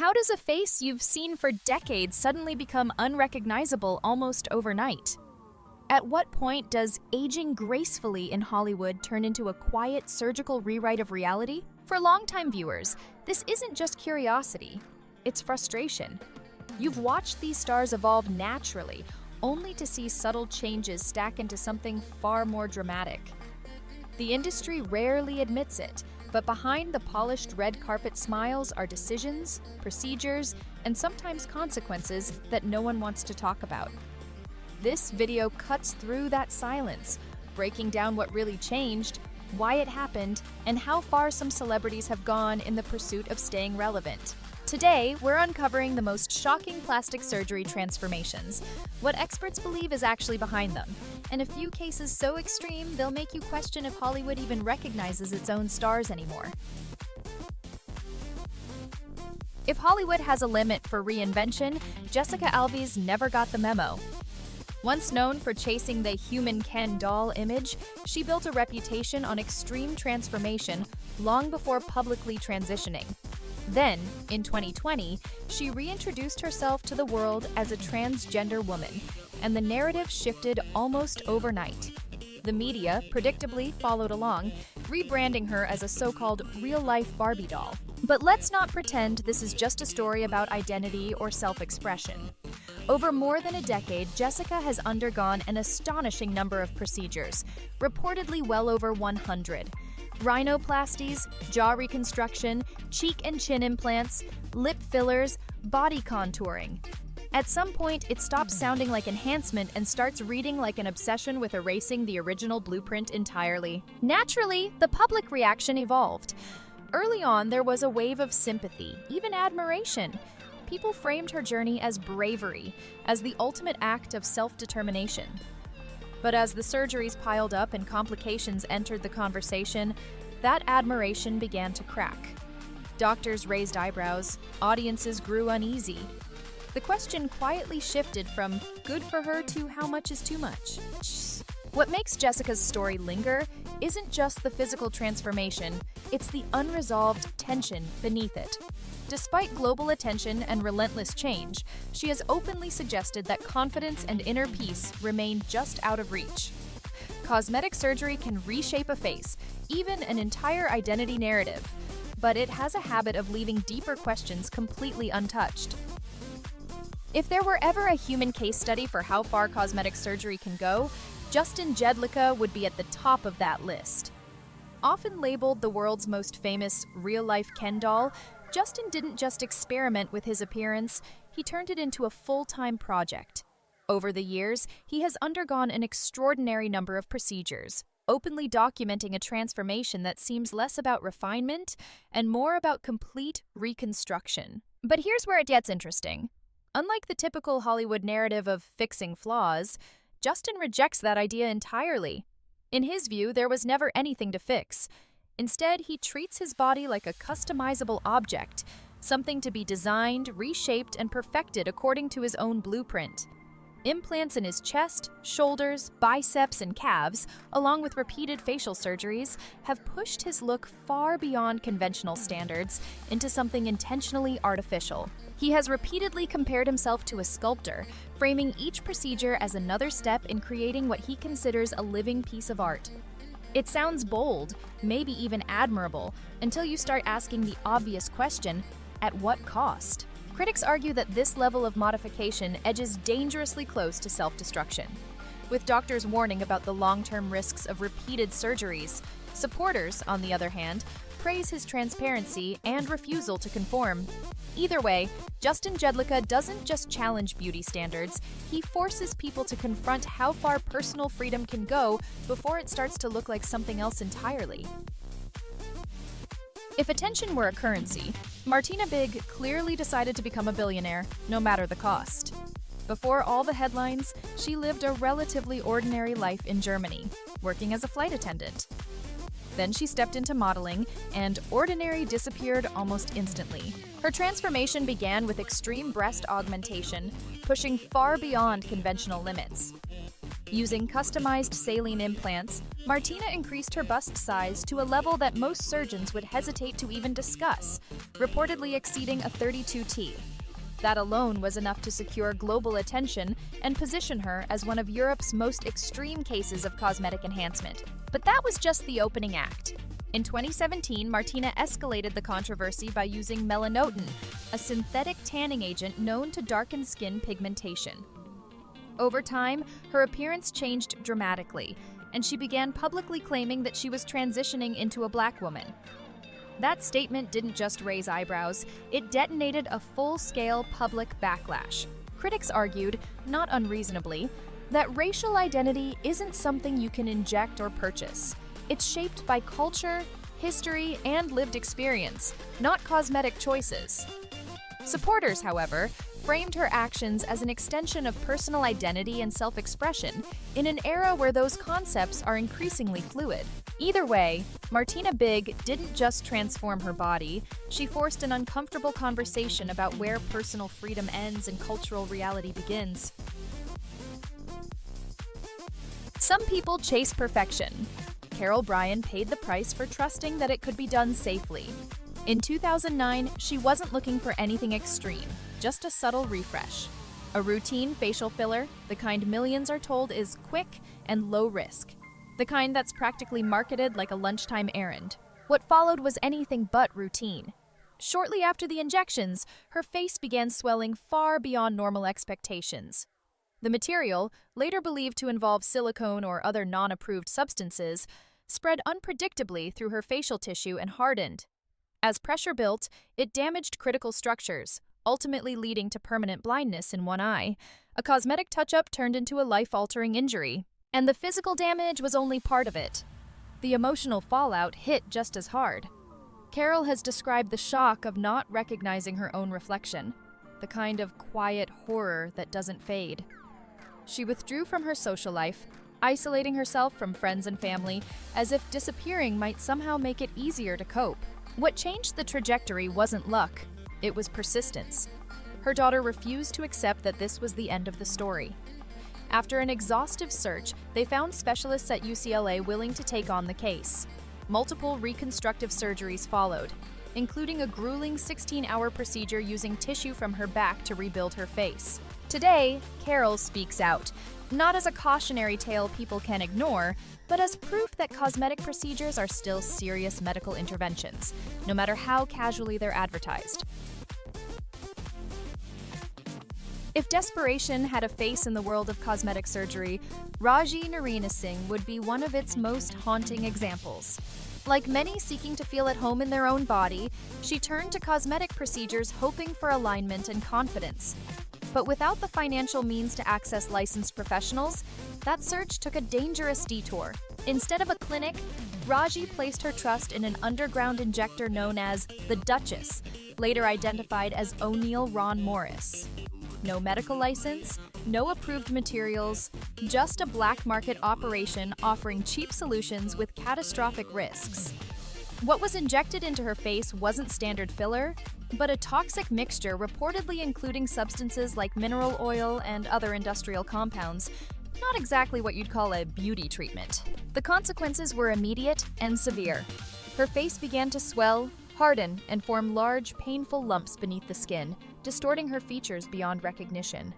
How does a face you've seen for decades suddenly become unrecognizable almost overnight? At what point does aging gracefully in Hollywood turn into a quiet surgical rewrite of reality? For longtime viewers, this isn't just curiosity, it's frustration. You've watched these stars evolve naturally, only to see subtle changes stack into something far more dramatic. The industry rarely admits it, but behind the polished red carpet smiles are decisions, procedures, and sometimes consequences that no one wants to talk about. This video cuts through that silence, breaking down what really changed, why it happened, and how far some celebrities have gone in the pursuit of staying relevant. Today, we're uncovering the most shocking plastic surgery transformations, what experts believe is actually behind them, and a few cases so extreme they'll make you question if Hollywood even recognizes its own stars anymore. If Hollywood has a limit for reinvention, Jessica Alba's never got the memo. Once known for chasing the human Ken doll image, she built a reputation on extreme transformation long before publicly transitioning. Then, in 2020, she reintroduced herself to the world as a transgender woman, and the narrative shifted almost overnight. The media, predictably, followed along, rebranding her as a so-called real-life Barbie doll. But let's not pretend this is just a story about identity or self-expression. Over more than a decade, Jessica has undergone an astonishing number of procedures, reportedly well over 100. Rhinoplasties, jaw reconstruction, cheek and chin implants, lip fillers, body contouring. At some point, it stops sounding like enhancement and starts reading like an obsession with erasing the original blueprint entirely. Naturally, the public reaction evolved. Early on, there was a wave of sympathy, even admiration. People framed her journey as bravery, as the ultimate act of self-determination. But as the surgeries piled up and complications entered the conversation, that admiration began to crack. Doctors raised eyebrows, audiences grew uneasy. The question quietly shifted from good for her to how much is too much. What makes Jessica's story linger isn't just the physical transformation, it's the unresolved tension beneath it. Despite global attention and relentless change, she has openly suggested that confidence and inner peace remain just out of reach. Cosmetic surgery can reshape a face, even an entire identity narrative, but it has a habit of leaving deeper questions completely untouched. If there were ever a human case study for how far cosmetic surgery can go, Justin Jedlicka would be at the top of that list. Often labeled the world's most famous real-life Ken doll, Justin didn't just experiment with his appearance, he turned it into a full-time project. Over the years, he has undergone an extraordinary number of procedures, openly documenting a transformation that seems less about refinement and more about complete reconstruction. But here's where it gets interesting. Unlike the typical Hollywood narrative of fixing flaws, Justin rejects that idea entirely. In his view, there was never anything to fix. Instead, he treats his body like a customizable object, something to be designed, reshaped, and perfected according to his own blueprint. Implants in his chest, shoulders, biceps, and calves, along with repeated facial surgeries, have pushed his look far beyond conventional standards into something intentionally artificial. He has repeatedly compared himself to a sculptor, framing each procedure as another step in creating what he considers a living piece of art. It sounds bold, maybe even admirable, until you start asking the obvious question, at what cost? Critics argue that this level of modification edges dangerously close to self-destruction. With doctors warning about the long-term risks of repeated surgeries, supporters, on the other hand, praise his transparency and refusal to conform. Either way, Justin Jedlicka doesn't just challenge beauty standards, he forces people to confront how far personal freedom can go before it starts to look like something else entirely. If attention were a currency, Martina Big clearly decided to become a billionaire, no matter the cost. Before all the headlines, she lived a relatively ordinary life in Germany, working as a flight attendant. Then she stepped into modeling, and ordinary disappeared almost instantly. Her transformation began with extreme breast augmentation, pushing far beyond conventional limits. Using customized saline implants, Martina increased her bust size to a level that most surgeons would hesitate to even discuss, reportedly exceeding a 32T. That alone was enough to secure global attention and position her as one of Europe's most extreme cases of cosmetic enhancement. But that was just the opening act. In 2017, Martina escalated the controversy by using melanotin, a synthetic tanning agent known to darken skin pigmentation. Over time, her appearance changed dramatically, and she began publicly claiming that she was transitioning into a black woman. That statement didn't just raise eyebrows, it detonated a full-scale public backlash. Critics argued, not unreasonably, that racial identity isn't something you can inject or purchase. It's shaped by culture, history, and lived experience, not cosmetic choices. Supporters, however, framed her actions as an extension of personal identity and self-expression in an era where those concepts are increasingly fluid. Either way, Martina Big didn't just transform her body, she forced an uncomfortable conversation about where personal freedom ends and cultural reality begins. Some people chase perfection. Bryan paid the price for trusting that it could be done safely. In 2009, she wasn't looking for anything extreme, just a subtle refresh. A routine facial filler, the kind millions are told is quick and low risk. The kind that's practically marketed like a lunchtime errand. What followed was anything but routine. Shortly after the injections, her face began swelling far beyond normal expectations. The material, later believed to involve silicone or other non-approved substances, spread unpredictably through her facial tissue and hardened. As pressure built, it damaged critical structures, ultimately leading to permanent blindness in one eye. A cosmetic touch-up turned into a life-altering injury. And the physical damage was only part of it. The emotional fallout hit just as hard. Carol has described the shock of not recognizing her own reflection, the kind of quiet horror that doesn't fade. She withdrew from her social life, isolating herself from friends and family, as if disappearing might somehow make it easier to cope. What changed the trajectory wasn't luck, it was persistence. Her daughter refused to accept that this was the end of the story. After an exhaustive search, they found specialists at UCLA willing to take on the case. Multiple reconstructive surgeries followed, including a grueling 16-hour procedure using tissue from her back to rebuild her face. Today, Carol speaks out, not as a cautionary tale people can ignore, but as proof that cosmetic procedures are still serious medical interventions, no matter how casually they're advertised. If desperation had a face in the world of cosmetic surgery, Raji Singh would be one of its most haunting examples. Like many seeking to feel at home in their own body, she turned to cosmetic procedures hoping for alignment and confidence. But without the financial means to access licensed professionals, that search took a dangerous detour. Instead of a clinic, Raji placed her trust in an underground injector known as the Duchess, later identified as O'Neill Ron Morris. No medical license, no approved materials, just a black market operation offering cheap solutions with catastrophic risks. What was injected into her face wasn't standard filler, but a toxic mixture reportedly including substances like mineral oil and other industrial compounds, not exactly what you'd call a beauty treatment. The consequences were immediate and severe. Her face began to swell, harden, and form large, painful lumps beneath the skin, distorting her features beyond recognition.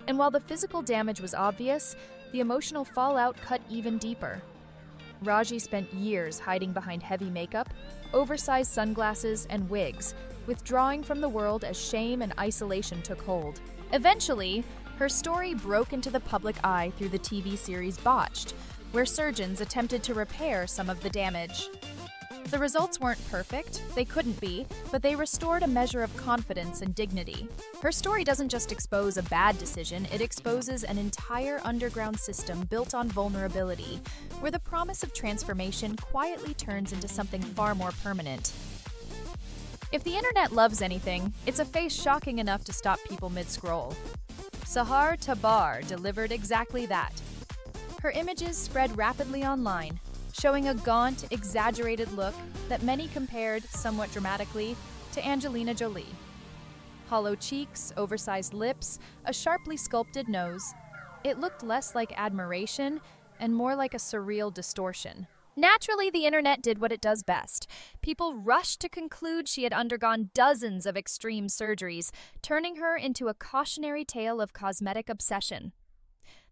And while the physical damage was obvious, the emotional fallout cut even deeper. Raji spent years hiding behind heavy makeup, oversized sunglasses, and wigs, withdrawing from the world as shame and isolation took hold. Eventually, her story broke into the public eye through the TV series Botched, where surgeons attempted to repair some of the damage. The results weren't perfect, they couldn't be, but they restored a measure of confidence and dignity. Her story doesn't just expose a bad decision, it exposes an entire underground system built on vulnerability, where the promise of transformation quietly turns into something far more permanent. If the internet loves anything, it's a face shocking enough to stop people mid-scroll. Sahar Tabar delivered exactly that. Her images spread rapidly online, showing a gaunt, exaggerated look that many compared, somewhat dramatically, to Angelina Jolie. Hollow cheeks, oversized lips, a sharply sculpted nose. it looked less like admiration and more like a surreal distortion. Naturally, the internet did what it does best. People rushed to conclude she had undergone dozens of extreme surgeries, turning her into a cautionary tale of cosmetic obsession.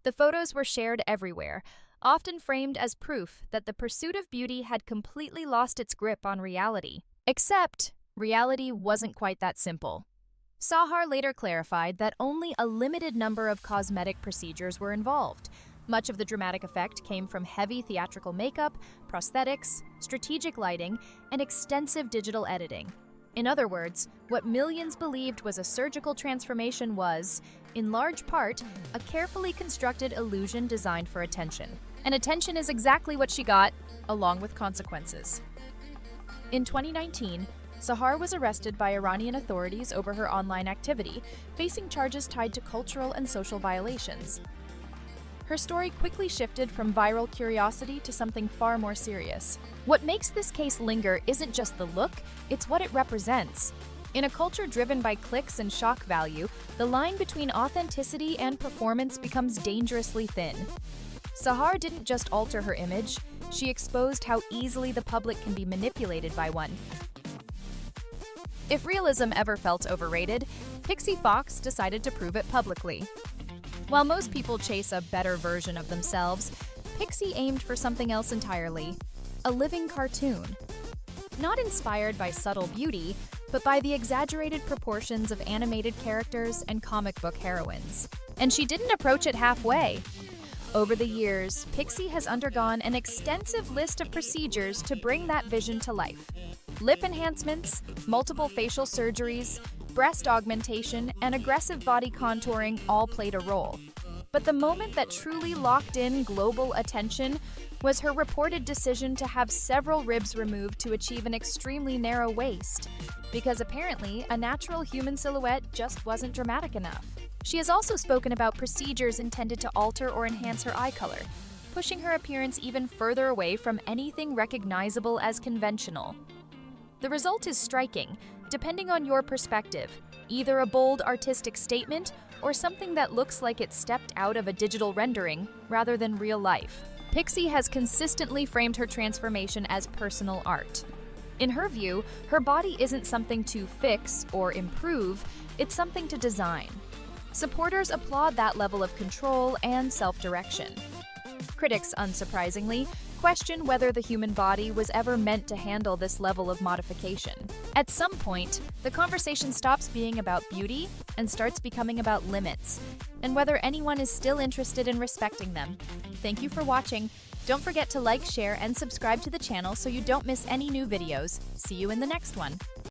The photos were shared everywhere, often framed as proof that the pursuit of beauty had completely lost its grip on reality. Except, reality wasn't quite that simple. Sahar later clarified that only a limited number of cosmetic procedures were involved. Much of the dramatic effect came from heavy theatrical makeup, prosthetics, strategic lighting, and extensive digital editing. In other words, what millions believed was a surgical transformation was, in large part, a carefully constructed illusion designed for attention. And attention is exactly what she got, along with consequences. In 2019, Sahar was arrested by Iranian authorities over her online activity, facing charges tied to cultural and social violations. Her story quickly shifted from viral curiosity to something far more serious. What makes this case linger isn't just the look, it's what it represents. In a culture driven by clicks and shock value, the line between authenticity and performance becomes dangerously thin. Sahar didn't just alter her image, she exposed how easily the public can be manipulated by one. If realism ever felt overrated, Pixie Fox decided to prove it publicly. While most people chase a better version of themselves, Pixie aimed for something else entirely: a living cartoon. Not inspired by subtle beauty, but by the exaggerated proportions of animated characters and comic book heroines. And she didn't approach it halfway. Over the years, Pixie has undergone an extensive list of procedures to bring that vision to life. Lip enhancements, multiple facial surgeries, breast augmentation, and aggressive body contouring all played a role. But the moment that truly locked in global attention was her reported decision to have several ribs removed to achieve an extremely narrow waist, because apparently a natural human silhouette just wasn't dramatic enough. She has also spoken about procedures intended to alter or enhance her eye color, pushing her appearance even further away from anything recognizable as conventional. The result is striking, depending on your perspective, either a bold artistic statement or something that looks like it stepped out of a digital rendering rather than real life. Pixie has consistently framed her transformation as personal art. In her view, her body isn't something to fix or improve, it's something to design. Supporters applaud that level of control and self-direction. Critics, unsurprisingly, question whether the human body was ever meant to handle this level of modification. At some point, the conversation stops being about beauty and starts becoming about limits, and whether anyone is still interested in respecting them. Thank you for watching. Don't forget to like, share, and subscribe to the channel so you don't miss any new videos. See you in the next one.